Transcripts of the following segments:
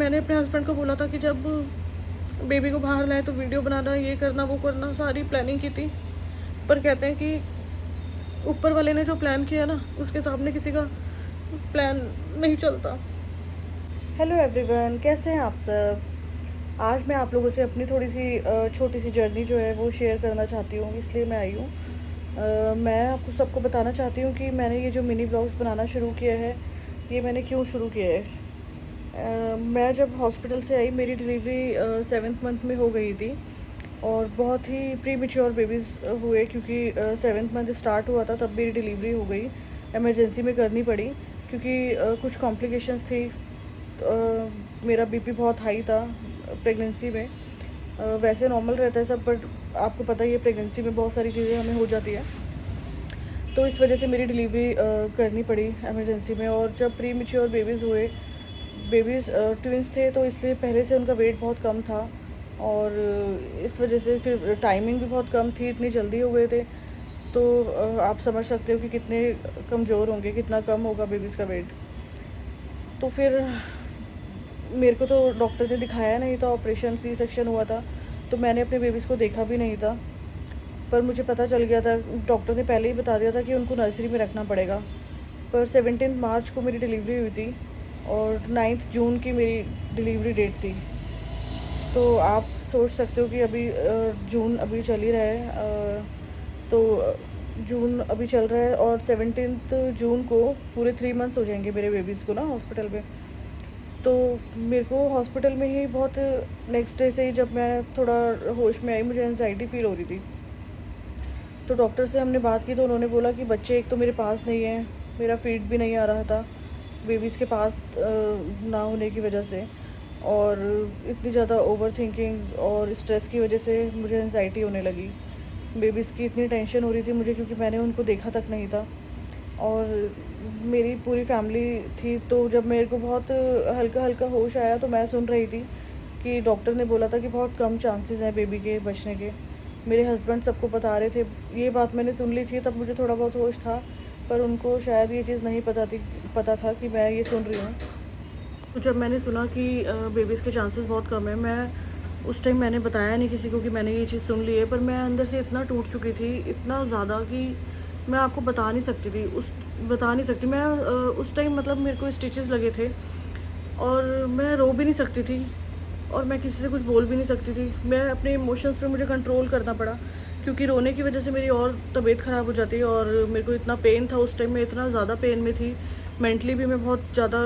मैंने अपने हस्बैंड को बोला था कि जब बेबी को बाहर लाए तो वीडियो बनाना, ये करना वो करना, सारी प्लानिंग की थी। पर कहते हैं कि ऊपर वाले ने जो प्लान किया ना, उसके सामने किसी का प्लान नहीं चलता। हेलो एवरीवन, कैसे हैं आप सब। आज मैं आप लोगों से अपनी थोड़ी सी छोटी सी जर्नी जो है वो शेयर करना चाहती हूँ, इसलिए मैं आई हूँ। मैं आपको सबको बताना चाहती हूँ कि मैंने ये जो मिनी ब्लॉग्स बनाना शुरू किया है, ये मैंने क्यों शुरू किया है। मैं जब हॉस्पिटल से आई, मेरी डिलीवरी 7th मंथ में हो गई थी और बहुत ही प्री मेच्योर बेबीज़ हुए, क्योंकि 7th मंथ स्टार्ट हुआ था तब मेरी डिलीवरी हो गई। इमरजेंसी में करनी पड़ी क्योंकि कुछ कॉम्प्लिकेशंस थी। मेरा बीपी बहुत हाई था प्रेगनेंसी में। वैसे नॉर्मल रहता है सब, बट आपको पता ही है प्रेगनेंसी में बहुत सारी चीज़ें हमें हो जाती है। तो इस वजह से मेरी डिलीवरी करनी पड़ी इमरजेंसी में। और जब प्री मेच्योर बेबीज़ हुए, बेबीज़ ट्विंस थे, तो इसलिए पहले से उनका वेट बहुत कम था और इस वजह से फिर टाइमिंग भी बहुत कम थी, इतनी जल्दी हो गए थे। तो आप समझ सकते हो कि कितने कमज़ोर होंगे, कितना कम होगा बेबीज़ का वेट। तो फिर मेरे को तो डॉक्टर ने दिखाया नहीं था, ऑपरेशन सी सेक्शन हुआ था, तो मैंने अपने बेबीज़ को देखा भी नहीं था। पर मुझे पता चल गया था, डॉक्टर ने पहले ही बता दिया था कि उनको नर्सरी में रखना पड़ेगा। पर 17 मार्च को मेरी डिलीवरी हुई थी और 9 जून की मेरी डिलीवरी डेट थी। तो आप सोच सकते हो कि अभी जून अभी चल ही रहा है। तो जून अभी चल रहा है और 17 जून को पूरे 3 मंथ्स हो जाएंगे मेरे बेबीज़ को ना हॉस्पिटल में। तो मेरे को हॉस्पिटल में ही बहुत नेक्स्ट डे से ही जब मैं थोड़ा होश में आई, मुझे एनजाइटी फील हो रही थी। तो डॉक्टर से हमने बात की तो उन्होंने बोला कि बच्चे एक तो मेरे पास नहीं है, मेरा फीड भी नहीं आ रहा था बेबीज़ के पास ना होने की वजह से, और इतनी ज़्यादा ओवर थिंकिंग और स्ट्रेस की वजह से मुझे एनजाइटी होने लगी। बेबीज़ की इतनी टेंशन हो रही थी मुझे, क्योंकि मैंने उनको देखा तक नहीं था और मेरी पूरी फैमिली थी। तो जब मेरे को बहुत हल्का हल्का होश आया तो मैं सुन रही थी कि डॉक्टर ने बोला था कि बहुत कम चांसेस हैं बेबी के बचने के। मेरे हस्बैंड सबको बता रहे थे, ये बात मैंने सुन ली थी, तब मुझे थोड़ा बहुत होश था, पर उनको शायद ये चीज़ नहीं पता था कि मैं ये सुन रही हूँ। तो जब मैंने सुना कि बेबीज़ के चांसेस बहुत कम है, मैं उस टाइम मैंने बताया नहीं किसी को कि मैंने ये चीज़ सुन ली है। पर मैं अंदर से इतना टूट चुकी थी, इतना ज़्यादा कि मैं आपको बता नहीं सकती थी। बता नहीं सकती मैं उस टाइम, मतलब मेरे को स्टिचेस लगे थे और मैं रो भी नहीं सकती थी और मैं किसी से कुछ बोल भी नहीं सकती थी। मैं अपने इमोशंस पे मुझे कंट्रोल करना पड़ा, क्योंकि रोने की वजह से मेरी और तबीयत ख़राब हो जाती है। और मेरे को इतना पेन था उस टाइम, मैं इतना ज़्यादा पेन में थी। मेंटली भी मैं बहुत ज़्यादा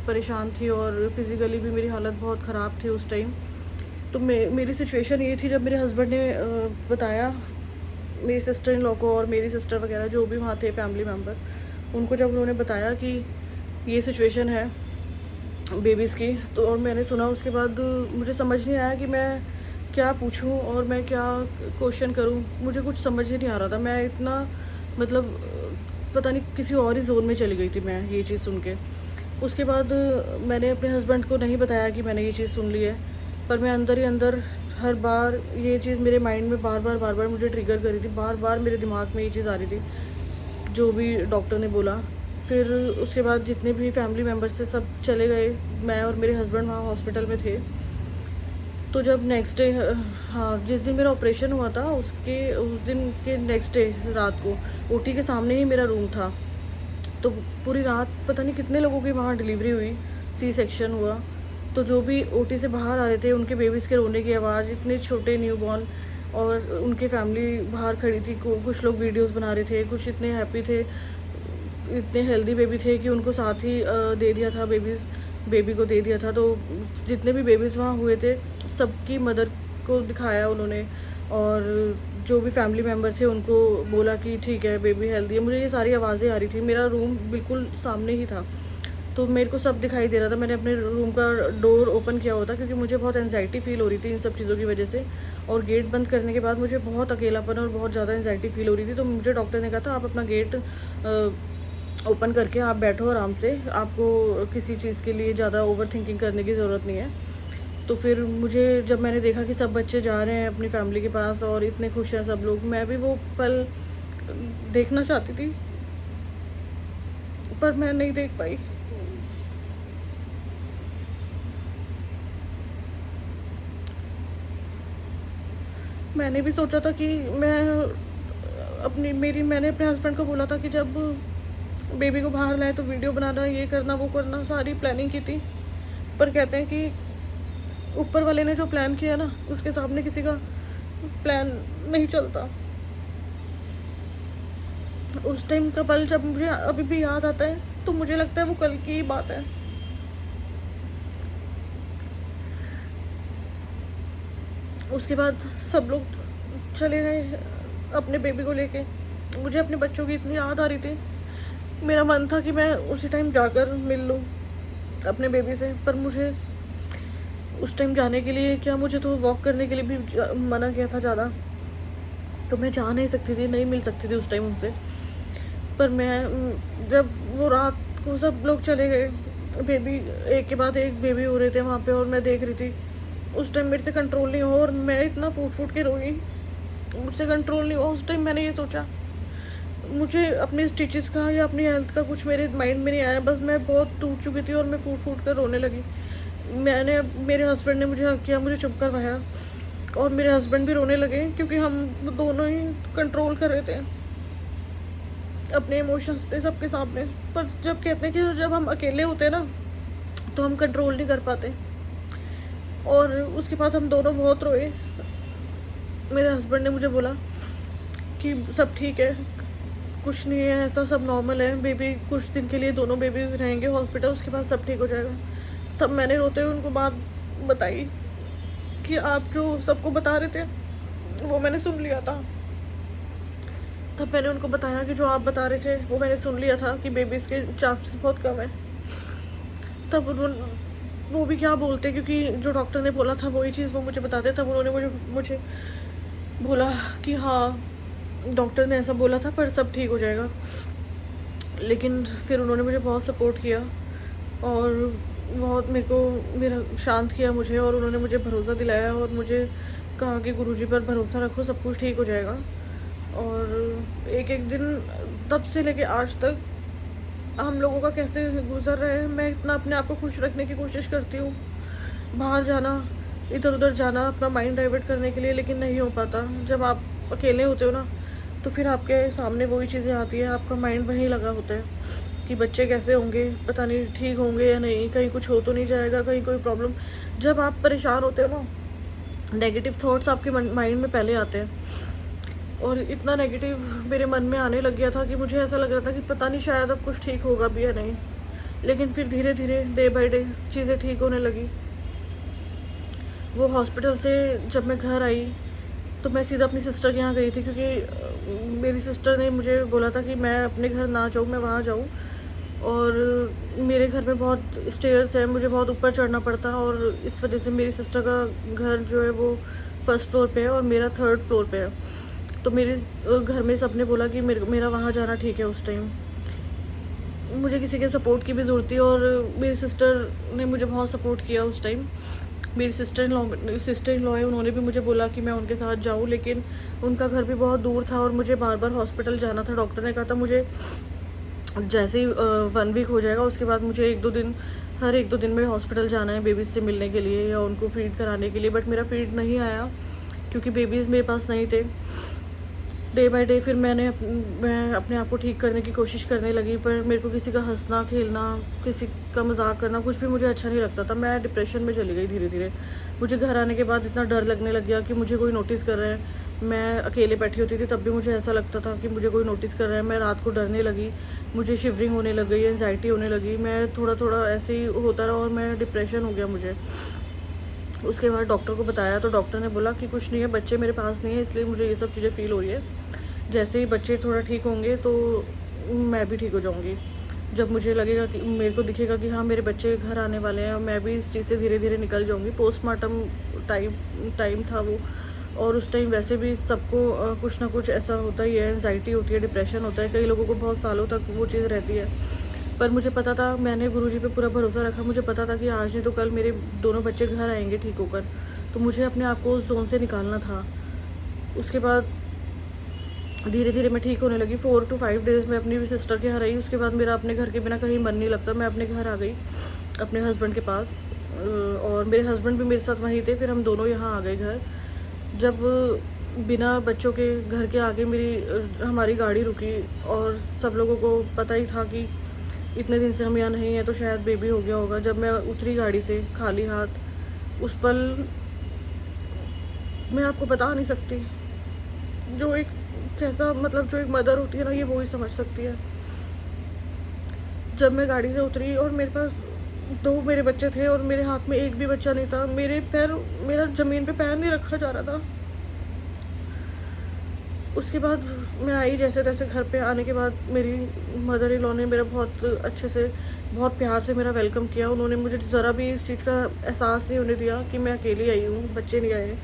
परेशान थी और फिज़िकली भी मेरी हालत बहुत ख़राब थी उस टाइम। तो मेरी सिचुएशन ये थी, जब मेरे हस्बैंड ने बताया मेरी सिस्टर इन लॉ को और मेरी सिस्टर वगैरह जो भी वहाँ थे फैमिली मेम्बर, उनको जब उन्होंने बताया कि ये सिचुएशन है बेबीज़ की, तो और मैंने सुना, उसके बाद मुझे समझ नहीं आया कि मैं क्या पूछूं और मैं क्या क्वेश्चन करूं। मुझे कुछ समझ ही नहीं आ रहा था। मैं इतना, मतलब पता नहीं किसी और ही जोन में चली गई थी मैं ये चीज़ सुन के। उसके बाद मैंने अपने हस्बैंड को नहीं बताया कि मैंने ये चीज़ सुन ली है, पर मैं अंदर ही अंदर हर बार ये चीज़ मेरे माइंड में बार बार मुझे ट्रिगर कर रही थी। बार बार मेरे दिमाग में ये चीज़ आ रही थी जो भी डॉक्टर ने बोला। फिर उसके बाद जितने भी फैमिली मेम्बर्स थे सब चले गए, मैं और मेरे हस्बैंड वहाँ हॉस्पिटल में थे। तो जब नेक्स्ट डे, हाँ, जिस दिन मेरा ऑपरेशन हुआ था उस दिन के नेक्स्ट डे रात को ओटी के सामने ही मेरा रूम था। तो पूरी रात पता नहीं कितने लोगों की वहाँ डिलीवरी हुई, सी सेक्शन हुआ। तो जो भी ओटी से बाहर आ रहे थे, उनके बेबीज़ के रोने की आवाज़, इतने छोटे न्यूबॉर्न, और उनकी फैमिली बाहर खड़ी थी। कुछ लोग वीडियोस बना रहे थे, कुछ इतने हैप्पी थे, इतने हेल्दी बेबी थे कि उनको साथ ही दे दिया था बेबी को दे दिया था। तो जितने भी बेबीज़ वहाँ हुए थे, सबकी मदर को दिखाया उन्होंने, और जो भी फैमिली मेम्बर थे उनको बोला कि ठीक है बेबी हेल्दी है। मुझे ये सारी आवाज़ें आ रही थी, मेरा रूम बिल्कुल सामने ही था, तो मेरे को सब दिखाई दे रहा था। मैंने अपने रूम का डोर ओपन किया हुआ था, क्योंकि मुझे बहुत एनजाइटी फ़ील हो रही थी इन सब चीज़ों की वजह से। और गेट बंद करने के बाद मुझे बहुत अकेलापन और बहुत ज़्यादा एनजाइटी फ़ील हो रही थी। तो मुझे डॉक्टर ने कहा था, आप अपना गेट ओपन करके आप बैठो आराम से, आपको किसी चीज़ के लिए ज़्यादा ओवर थिंकिंग करने की ज़रूरत नहीं है। तो फिर मुझे, जब मैंने देखा कि सब बच्चे जा रहे हैं अपनी फैमिली के पास और इतने खुश हैं सब लोग, मैं भी वो पल देखना चाहती थी, पर मैं नहीं देख पाई। मैंने भी सोचा था कि मैंने अपने हस्बैंड को बोला था कि जब बेबी को बाहर लाए तो वीडियो बनाना, ये करना वो करना, सारी प्लानिंग की थी। पर कहते हैं कि ऊपर वाले ने जो प्लान किया ना, उसके सामने किसी का प्लान नहीं चलता। उस टाइम का पल जब मुझे अभी भी याद आता है तो मुझे लगता है वो कल की ही बात है। उसके बाद सब लोग चले गए अपने बेबी को लेके। मुझे अपने बच्चों की इतनी याद आ रही थी, मेरा मन था कि मैं उसी टाइम जाकर मिल लूँ अपने बेबी से। पर मुझे उस टाइम जाने के लिए क्या, मुझे तो वॉक करने के लिए भी मना किया था ज़्यादा, तो मैं जा नहीं सकती थी, नहीं मिल सकती थी उस टाइम उनसे। पर मैं जब वो रात को सब लोग चले गए, बेबी एक के बाद एक बेबी हो रहे थे वहाँ पे और मैं देख रही थी, उस टाइम मेरे से कंट्रोल नहीं हुआ और मैं इतना फूट फूट के रोई, मुझसे कंट्रोल नहीं हुआ। उस टाइम मैंने ये सोचा, मुझे अपनी स्टिचेस का या अपनी हेल्थ का कुछ मेरे माइंड में नहीं आया, बस मैं बहुत टूट चुकी थी और मैं फूट फूट कर रोने लगी। मेरे हस्बैंड ने मुझे हक किया, मुझे चुप करवाया और मेरे हस्बैंड भी रोने लगे क्योंकि हम दोनों ही कंट्रोल कर रहे थे अपने इमोशंस पे सबके सामने। पर जब कहते हैं कि जब हम अकेले होते हैं ना तो हम कंट्रोल नहीं कर पाते। और उसके बाद हम दोनों बहुत रोए। मेरे हस्बैंड ने मुझे बोला कि सब ठीक है, कुछ नहीं है, ऐसा सब नॉर्मल है, बेबी कुछ दिन के लिए दोनों बेबीज रहेंगे हॉस्पिटल, उसके बाद सब ठीक हो जाएगा। तब मैंने रोते हुए उनको बात बताई कि आप जो सबको बता रहे थे वो मैंने सुन लिया था। तब मैंने उनको बताया कि जो आप बता रहे थे वो मैंने सुन लिया था कि बेबीज़ के चांसेस बहुत कम है। तब वो भी क्या बोलते, क्योंकि जो डॉक्टर ने बोला था वही चीज़ वो मुझे बताते। तब उन्होंने मुझे बोला कि हाँ डॉक्टर ने ऐसा बोला था पर सब ठीक हो जाएगा। लेकिन फिर उन्होंने मुझे बहुत सपोर्ट किया और बहुत मेरा शांत किया मुझे, और उन्होंने मुझे भरोसा दिलाया और मुझे कहा कि गुरुजी पर भरोसा रखो, सब कुछ ठीक हो जाएगा। और एक एक दिन तब से लेके आज तक हम लोगों का कैसे गुजर रहा है, मैं इतना अपने आप को खुश रखने की कोशिश करती हूँ, बाहर जाना, इधर उधर जाना अपना माइंड डाइवर्ट करने के लिए, लेकिन नहीं हो पाता। जब आप अकेले होते हो ना तो फिर आपके सामने वही चीज़ें आती हैं, आपका माइंड वहीं लगा होता है कि बच्चे कैसे होंगे, पता नहीं ठीक होंगे या नहीं, कहीं कुछ हो तो नहीं जाएगा, कहीं कोई प्रॉब्लम। जब आप परेशान होते हो ना, नेगेटिव थॉट्स आपके माइंड में पहले आते हैं। और इतना नेगेटिव मेरे मन में आने लग गया था कि मुझे ऐसा लग रहा था कि पता नहीं शायद अब कुछ ठीक होगा भी या नहीं। लेकिन फिर धीरे धीरे डे बाय डे चीज़ें ठीक होने लगी। वो हॉस्पिटल से जब मैं घर आई तो मैं सीधा अपनी सिस्टर के यहाँ गई थी, क्योंकि मेरी सिस्टर ने मुझे बोला था कि मैं अपने घर ना जाऊँ, मैं वहाँ जाऊँ। और मेरे घर में बहुत स्टेयर्स है, मुझे बहुत ऊपर चढ़ना पड़ता, और इस वजह से मेरी सिस्टर का घर जो है वो फर्स्ट फ्लोर पे है और मेरा थर्ड फ्लोर पे है। तो मेरे घर में सबने बोला कि मेरा वहाँ जाना ठीक है। उस टाइम मुझे किसी के सपोर्ट की भी ज़रूरत थी और मेरी सिस्टर ने मुझे बहुत सपोर्ट किया उस टाइम। मेरी सिस्टर इन लॉ है, उन्होंने भी मुझे बोला कि मैं उनके साथ जाऊँ, लेकिन उनका घर भी बहुत दूर था और मुझे बार बार हॉस्पिटल जाना था। डॉक्टर ने कहा था मुझे जैसे ही 1 वीक हो जाएगा उसके बाद मुझे हर एक दो दिन में हॉस्पिटल जाना है बेबीज़ से मिलने के लिए या उनको फीड कराने के लिए। बट मेरा फीड नहीं आया क्योंकि बेबीज़ मेरे पास नहीं थे। डे बाय डे फिर मैं अपने आप को ठीक करने की कोशिश करने लगी, पर मेरे को किसी का हंसना खेलना, किसी का मजाक करना कुछ भी मुझे अच्छा नहीं लगता था। मैं डिप्रेशन में चली गई धीरे धीरे। मुझे घर आने के बाद इतना डर लगने लग गया कि मुझे कोई नोटिस कर रहा है। मैं अकेले बैठी होती थी तब भी मुझे ऐसा लगता था कि मुझे कोई नोटिस कर रहा है। मैं रात को डरने लगी, मुझे शिवरिंग होने लग गई, एंजाइटी होने लगी। मैं थोड़ा थोड़ा ऐसे ही होता रहा और मैं डिप्रेशन हो गया मुझे। उसके बाद डॉक्टर को बताया तो डॉक्टर ने बोला कि कुछ नहीं है, बच्चे मेरे पास नहीं है इसलिए मुझे ये सब चीज़ें फ़ील हो रही है। जैसे ही बच्चे थोड़ा ठीक होंगे तो मैं भी ठीक हो जाऊंगी। जब मुझे लगेगा कि मेरे को दिखेगा कि हाँ मेरे बच्चे घर आने वाले हैं और मैं भी इस चीज़ से धीरे धीरे निकल जाऊंगी। पोस्टमार्टम टाइम था वो, और उस टाइम वैसे भी सबको कुछ ना कुछ ऐसा होता ही है, एंजाइटी होती है, डिप्रेशन होता है, कई लोगों को बहुत सालों तक वो चीज़ रहती है। पर मुझे पता था, मैंने गुरुजी पे पूरा भरोसा रखा। मुझे पता था कि आज नहीं तो कल मेरे दोनों बच्चे घर आएंगे ठीक होकर, तो मुझे अपने आप को उस जोन से निकालना था। उसके बाद धीरे धीरे मैं ठीक होने लगी। 4 to 5 डेज़ में अपनी भी सिस्टर के यहाँ रही। उसके बाद मेरा अपने घर के बिना कहीं मन नहीं लगता। मैं अपने घर आ गई अपने हस्बैंड के पास, और मेरे हस्बैंड भी मेरे साथ वहीं थे। फिर हम दोनों यहाँ आ गए घर। जब बिना बच्चों के घर के आगे हमारी गाड़ी रुकी और सब लोगों को पता ही था कि इतने दिन से हम यहाँ नहीं हैं तो शायद बेबी हो गया होगा। जब मैं उतरी गाड़ी से खाली हाथ, उस पल मैं आपको बता नहीं सकती। जो एक कैसा मतलब जो एक मदर होती है ना, ये वो ही समझ सकती है। जब मैं गाड़ी से उतरी और मेरे पास 2 मेरे बच्चे थे और मेरे हाथ में एक भी बच्चा नहीं था, मेरा ज़मीन पे पैर नहीं रखा जा रहा था। उसके बाद मैं आई, जैसे तैसे घर पे आने के बाद मेरी मदर इन लॉ ने मेरा बहुत अच्छे से, बहुत प्यार से मेरा वेलकम किया। उन्होंने मुझे ज़रा भी इस चीज़ का एहसास नहीं होने दिया कि मैं अकेली आई हूँ, बच्चे नहीं आए।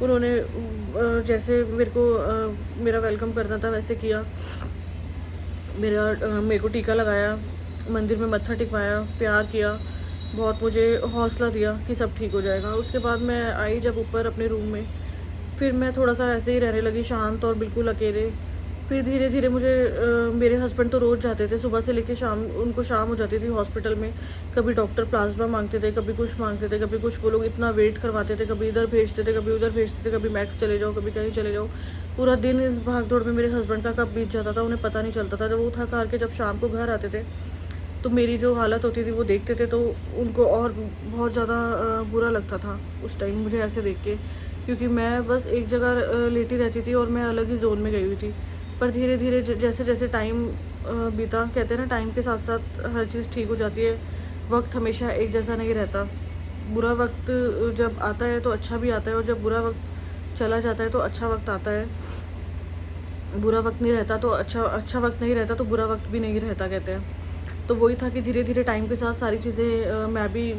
उन्होंने जैसे मेरा वेलकम करना था वैसे किया। मेरे को टीका लगाया, मंदिर में मत्था टिकवाया, प्यार किया, बहुत मुझे हौसला दिया कि सब ठीक हो जाएगा। उसके बाद मैं आई जब ऊपर अपने रूम में, फिर मैं थोड़ा सा ऐसे ही रहने लगी, शांत और बिल्कुल अकेले। फिर धीरे धीरे मेरे हस्बैंड तो रोज़ जाते थे, सुबह से लेकर शाम, उनको शाम हो जाती थी हॉस्पिटल में। कभी डॉक्टर प्लाज्मा मांगते थे, कभी कुछ मांगते थे, कभी कुछ। वो लोग इतना वेट करवाते थे, कभी इधर भेजते थे, कभी उधर भेजते थे, कभी मैक्स चले जाओ, कभी कहीं चले जाओ। पूरा दिन इस भाग दौड़ में मेरे हस्बैंड का कब बीत जाता था उन्हें पता नहीं चलता था। जब वो थक हार के जब शाम को घर आते थे तो मेरी जो हालत होती थी वो देखते थे, तो उनको और बहुत ज़्यादा बुरा लगता था उस टाइम मुझे ऐसे देख के, क्योंकि मैं बस एक जगह लेटी रहती थी और मैं अलग ही जोन में गई हुई थी। पर धीरे धीरे जैसे जैसे टाइम बीता, कहते हैं ना टाइम के साथ साथ हर चीज़ ठीक हो जाती है। वक्त हमेशा एक जैसा नहीं रहता। बुरा वक्त जब आता है तो अच्छा भी आता है, और जब बुरा वक्त चला जाता है तो अच्छा वक्त आता है। बुरा वक्त नहीं रहता तो अच्छा वक्त नहीं रहता तो बुरा वक्त भी नहीं रहता, कहते हैं। तो वही था कि धीरे धीरे टाइम के साथ सारी चीज़ें, मैं भी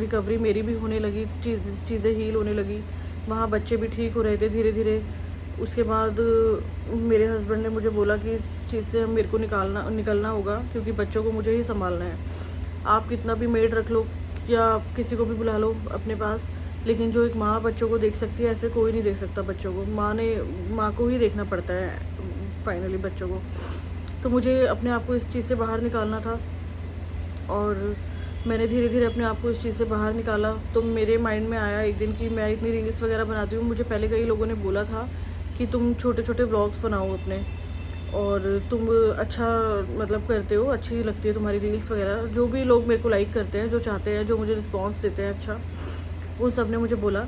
रिकवरी मेरी भी होने लगी, चीज़ें हील होने लगी। वहाँ बच्चे भी ठीक हो रहे थे धीरे धीरे। उसके बाद मेरे हस्बैंड ने मुझे बोला कि इस चीज़ से मेरे को निकलना होगा, क्योंकि बच्चों को मुझे ही संभालना है। आप कितना भी मेड रख लो या किसी को भी बुला लो अपने पास, लेकिन जो एक माँ बच्चों को देख सकती है, ऐसे कोई नहीं देख सकता बच्चों को। माँ को ही देखना पड़ता है फाइनली बच्चों को। तो मुझे अपने आप को इस चीज़ से बाहर निकालना था, और मैंने धीरे धीरे अपने आप को इस चीज़ से बाहर निकाला। तो मेरे माइंड में आया एक दिन कि मैं इतनी रील्स वगैरह बनाती हूँ। मुझे पहले कई लोगों ने बोला था कि तुम छोटे छोटे व्लॉग्स बनाओ अपने, और तुम अच्छा मतलब करते हो, अच्छी लगती है तुम्हारी रील्स वगैरह। जो भी लोग मेरे को लाइक करते हैं, जो चाहते हैं, जो मुझे रिस्पॉन्स देते हैं अच्छा, उन सब ने मुझे बोला।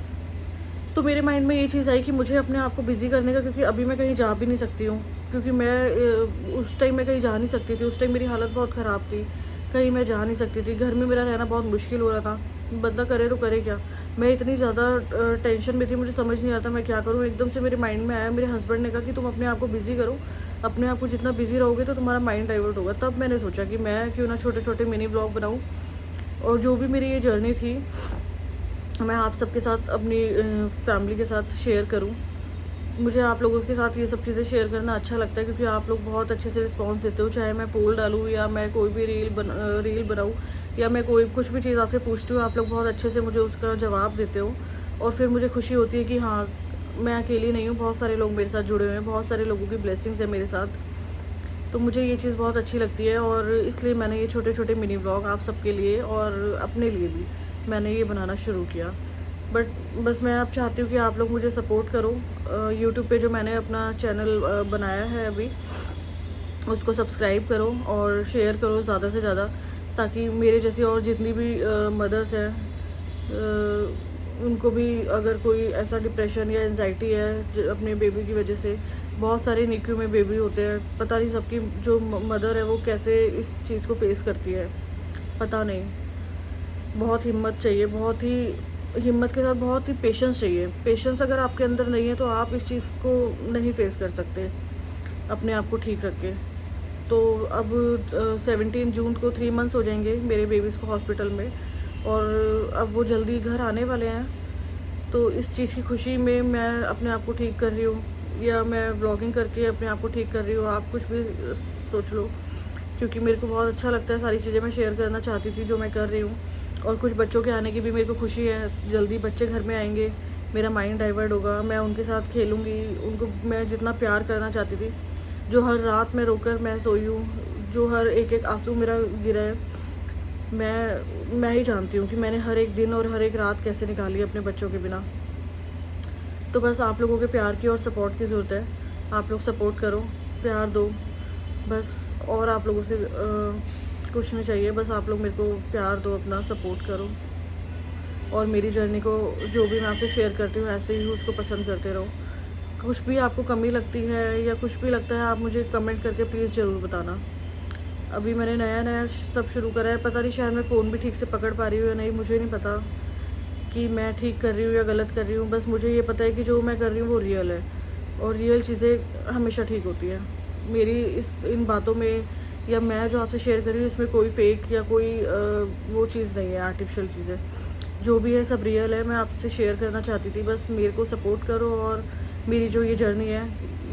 तो मेरे माइंड में ये चीज़ आई कि मुझे अपने आप को बिज़ी करने का, क्योंकि अभी मैं कहीं जा भी नहीं सकती हूँ, क्योंकि मैं उस टाइम मैं कहीं जा नहीं सकती थी। उस टाइम मेरी हालत बहुत ख़राब थी, कहीं मैं जा नहीं सकती थी। घर में मेरा रहना बहुत मुश्किल हो रहा था। बंदा करे तो करे क्या। मैं इतनी ज़्यादा टेंशन में थी, मुझे समझ नहीं आता मैं क्या करूँ। एकदम से मेरे माइंड में आया, मेरे हस्बैंड ने कहा कि तुम अपने आप को बिज़ी करो, अपने आप को जितना बिज़ी रहोगे तो तुम्हारा माइंड डाइवर्ट होगा। तब मैंने सोचा कि मैं क्यों ना छोटे छोटे मिनी ब्लॉग बनाऊँ, और जो भी मेरी ये जर्नी थी मैं आप सबके साथ, अपनी फैमिली के साथ शेयर करूं। मुझे आप लोगों के साथ ये सब चीज़ें शेयर करना अच्छा लगता है, क्योंकि आप लोग बहुत अच्छे से रिस्पॉन्स देते हो। चाहे मैं पोल डालूं या मैं कोई भी रील बनाऊं, या मैं कोई कुछ भी चीज़ आपसे पूछती हूँ, आप लोग बहुत अच्छे से मुझे उसका जवाब देते हो। और फिर मुझे खुशी होती है कि हाँ, मैं अकेली नहीं हूँ, बहुत सारे लोग मेरे साथ जुड़े हुए हैं, बहुत सारे लोगों की ब्लेसिंग्स है मेरे साथ। तो मुझे ये चीज़ बहुत अच्छी लगती है, और इसलिए मैंने ये छोटे छोटे मिनी ब्लॉग आप सबके लिए और अपने लिए भी मैंने ये बनाना शुरू किया। बस मैं अब चाहती हूँ कि आप लोग मुझे सपोर्ट करो। यूट्यूब पे जो मैंने अपना चैनल बनाया है अभी, उसको सब्सक्राइब करो और शेयर करो ज़्यादा से ज़्यादा, ताकि मेरे जैसी और जितनी भी मदर्स हैं, उनको भी अगर कोई ऐसा डिप्रेशन या एंजाइटी है अपने बेबी की वजह से, बहुत सारे निक्यू में बेबी होते हैं, पता नहीं सबकी जो मदर है वो कैसे इस चीज़ को फेस करती है, पता नहीं। बहुत हिम्मत चाहिए, बहुत ही हिम्मत के साथ बहुत ही पेशेंस चाहिए। पेशेंस अगर आपके अंदर नहीं है तो आप इस चीज़ को नहीं फेस कर सकते अपने आप को ठीक रख के। तो अब 17 जून को 3 मंथ्स हो जाएंगे मेरे बेबीज़ को हॉस्पिटल में, और अब वो जल्दी घर आने वाले हैं। तो इस चीज़ की खुशी में मैं अपने आप को ठीक कर रही हूँ, या मैं ब्लॉगिंग करके अपने आप को ठीक कर रही हूँ, आप कुछ भी सोच लो, क्योंकि मेरे को बहुत अच्छा लगता है। सारी चीज़ें मैं शेयर करना चाहती थी जो मैं कर रही हूँ, और कुछ बच्चों के आने की भी मेरे को खुशी है। जल्दी बच्चे घर में आएंगे, मेरा माइंड डाइवर्ट होगा, मैं उनके साथ खेलूँगी, उनको मैं जितना प्यार करना चाहती थी, जो हर रात में रोकर मैं सोई हूँ, जो हर एक एक आंसू मेरा गिरा है, मैं ही जानती हूँ कि मैंने हर एक दिन और हर एक रात कैसे निकाली अपने बच्चों के बिना। तो बस आप लोगों के प्यार की और सपोर्ट की ज़रूरत है। आप लोग सपोर्ट करो, प्यार दो बस। और आप लोगों से कुछ नहीं चाहिए, बस आप लोग मेरे को प्यार दो, अपना सपोर्ट करो और मेरी जर्नी को जो भी मैं आपसे शेयर करती हूँ ऐसे ही उसको पसंद करते रहो। कुछ भी आपको कमी लगती है या कुछ भी लगता है, आप मुझे कमेंट करके प्लीज़ ज़रूर बताना। अभी मैंने नया सब शुरू करा है, पता नहीं शायद मैं फ़ोन भी ठीक से पकड़ पा रही हूँ या नहीं, मुझे नहीं पता कि मैं ठीक कर रही हूँ या गलत कर रही हूँ। बस मुझे ये पता है कि जो मैं कर रही हूँ वो रियल है और रियल चीज़ें हमेशा ठीक होती है। मेरी इन बातों में या मैं जो आपसे शेयर कर रही हूँ इसमें कोई फेक या कोई वो चीज़ नहीं है, आर्टिफिशियल चीज़ें। जो भी है सब रियल है। मैं आपसे शेयर करना चाहती थी, बस मेरे को सपोर्ट करो और मेरी जो ये जर्नी है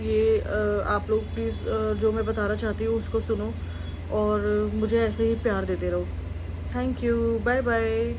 ये आप लोग प्लीज़ जो मैं बताना चाहती हूँ उसको सुनो और मुझे ऐसे ही प्यार देते रहो। Thank you, bye bye.